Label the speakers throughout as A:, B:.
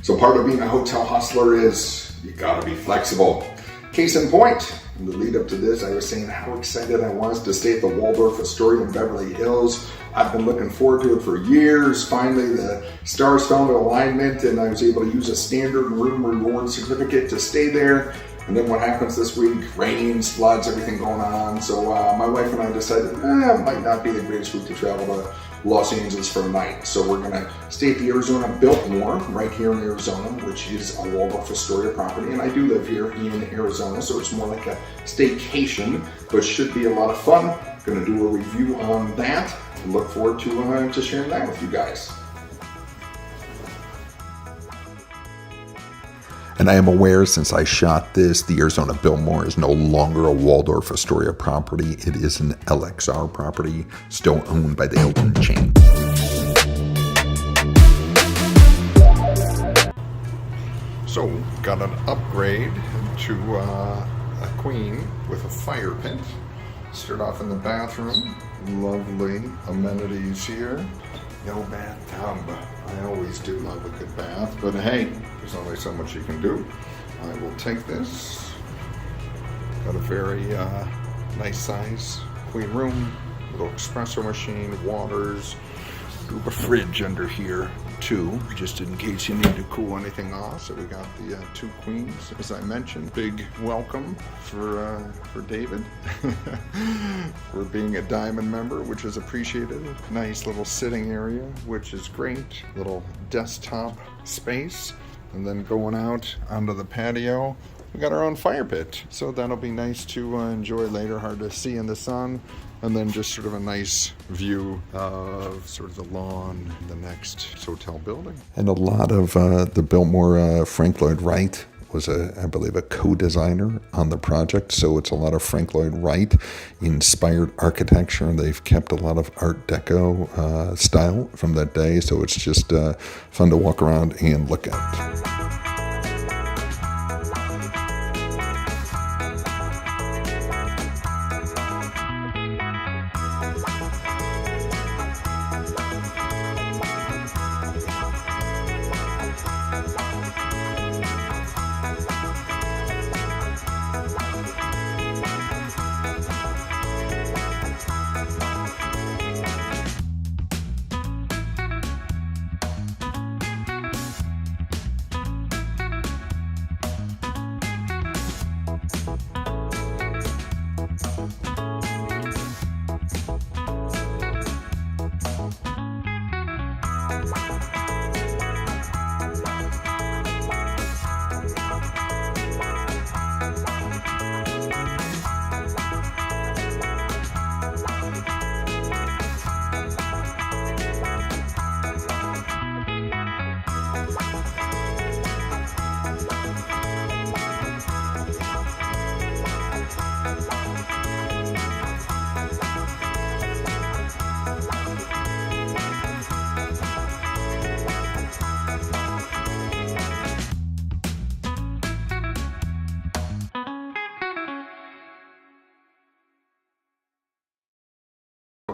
A: So part of being a hotel hustler is you gotta be flexible. Case in point, in the lead up to this, I was saying how excited I was to stay at the Waldorf Astoria in Beverly Hills. I've been looking forward to it for years. Finally, the stars fell into alignment and I was able to use a standard room reward certificate to stay there. And then what happens this week? Rains, floods, everything going on. So my wife and I decided it might not be the greatest week to travel to Los Angeles for a night. So we're gonna stay at the Arizona Biltmore right here in Arizona, which is a Waldorf Astoria property. And I do live here in Arizona, so it's more like a staycation, but should be a lot of fun. Gonna do a review on that. Look forward to sharing that with you guys.
B: And I am aware, since I shot this, the Arizona Biltmore is no longer a Waldorf Astoria property. It is an LXR property, still owned by the Hilton chain.
A: So, got an upgrade to a queen with a fire pit. Start off in the bathroom. Lovely amenities here. No bathtub. I always do love a good bath, but hey, there's only so much you can do. I will take this. Got a very nice size queen room, little espresso machine, waters. Do a fridge under here too, just in case you need to cool anything off. So we got the two queens, as I mentioned. Big welcome for David for being a diamond member, which is appreciated. Nice little sitting area, which is great. Little desktop space, and then going out onto the patio, we got our own fire pit. So that'll be nice to enjoy later. Hard to see in the sun. And then just sort of a nice view of sort of the lawn in the next hotel building.
B: And a lot of the Biltmore, Frank Lloyd Wright was, I believe, a co-designer on the project. So it's a lot of Frank Lloyd Wright-inspired architecture. And they've kept a lot of Art Deco style from that day. So it's just fun to walk around and look at.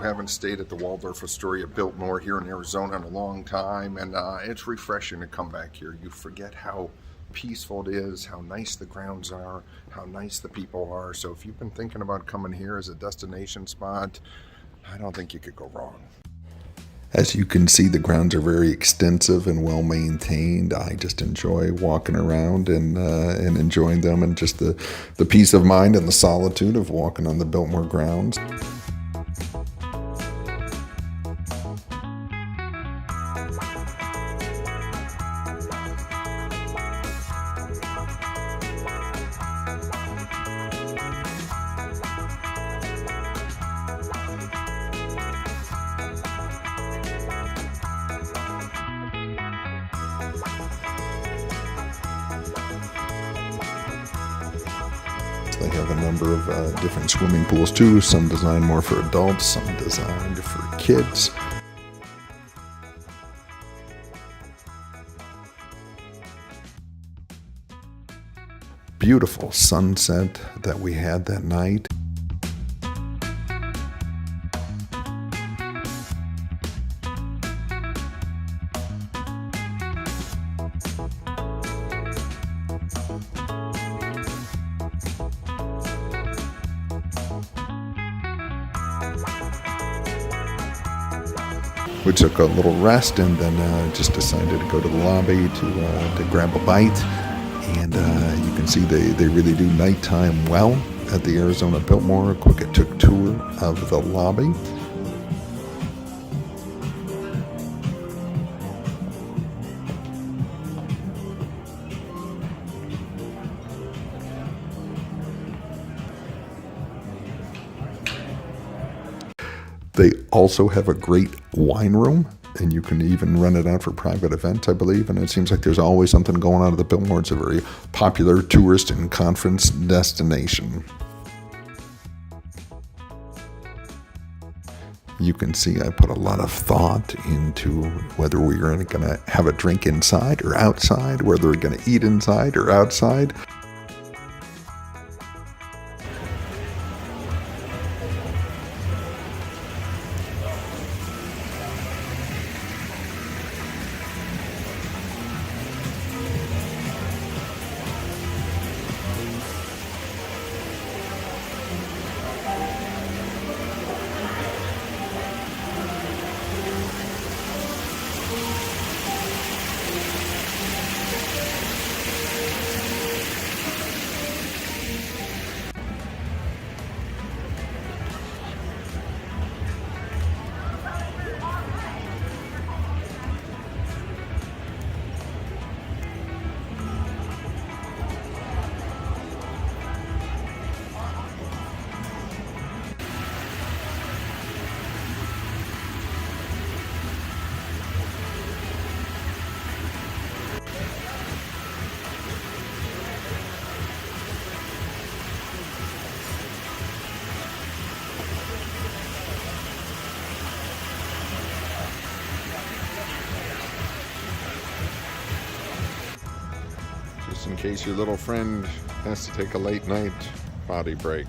A: Haven't stayed at the Waldorf Astoria Biltmore here in Arizona in a long time, and it's refreshing to come back here. You forget how peaceful it is, how nice the grounds are, how nice the people are. So if you've been thinking about coming here as a destination spot, I don't think you could go wrong.
B: As you can see, the grounds are very extensive and well maintained. I just enjoy walking around and enjoying them, and just the peace of mind and the solitude of walking on the Biltmore grounds. They have a number of different swimming pools too, some designed more for adults, some designed for kids. Beautiful sunset that we had that night. We took a little rest and then just decided to go to the lobby to grab a bite. And you can see they really do nighttime well at the Arizona Biltmore. A quick tour of the lobby. They also have a great wine room, and you can even rent it out for private events, I believe. And it seems like there's always something going on at the Biltmore. It's a very popular tourist and conference destination. You can see I put a lot of thought into whether we are going to have a drink inside or outside, whether we're going to eat inside or outside. Just in case your little friend has to take a late night potty break.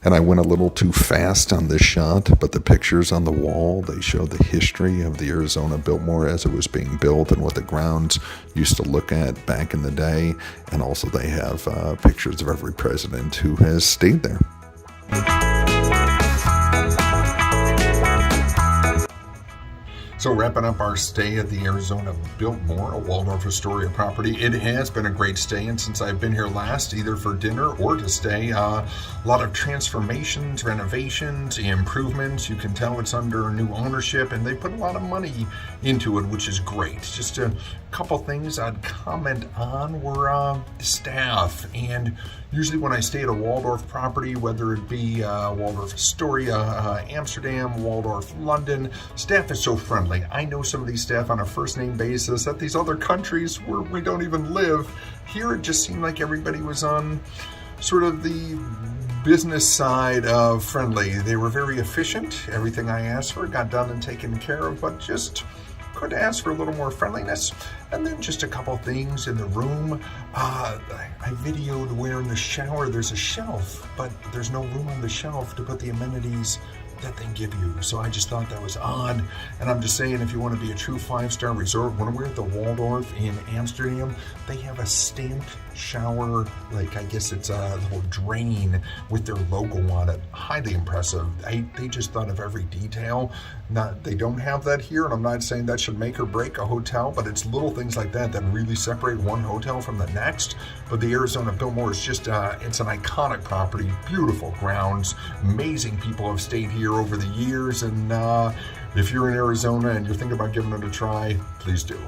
B: And I went a little too fast on this shot, but the pictures on the wall, they show the history of the Arizona Biltmore as it was being built and what the grounds used to look at back in the day. And also they have pictures of every president who has stayed there. So wrapping up our stay at the Arizona Biltmore, a Waldorf Astoria property. It has been a great stay, and since I've been here last, either for dinner or to stay, a lot of transformations, renovations, improvements. You can tell it's under new ownership, and they put a lot of money into it, which is great. Just a couple things I'd comment on were staff. And usually when I stay at a Waldorf property, whether it be Waldorf Astoria, Amsterdam, Waldorf London, staff is so friendly. I know some of these staff on a first name basis at these other countries where we don't even live. Here it just seemed like everybody was on sort of the business side of friendly. They were very efficient. Everything I asked for got done and taken care of, but just could ask for a little more friendliness. And then just a couple things in the room. I videoed where in the shower there's a shelf, but there's no room on the shelf to put the amenities that they give you. So I just thought that was odd. And I'm just saying, if you want to be a true 5-star resort, when we're at the Waldorf in Amsterdam, they have a stamped shower, like I guess it's a little drain with their logo on it. Highly impressive. They just thought of every detail. They don't have that here, and I'm not saying that should make or break a hotel, but it's little things like that that really separate one hotel from the next. But the Arizona Biltmore is just, it's an iconic property, beautiful grounds, amazing people have stayed here over the years, and if you're in Arizona and you're thinking about giving it a try, please do.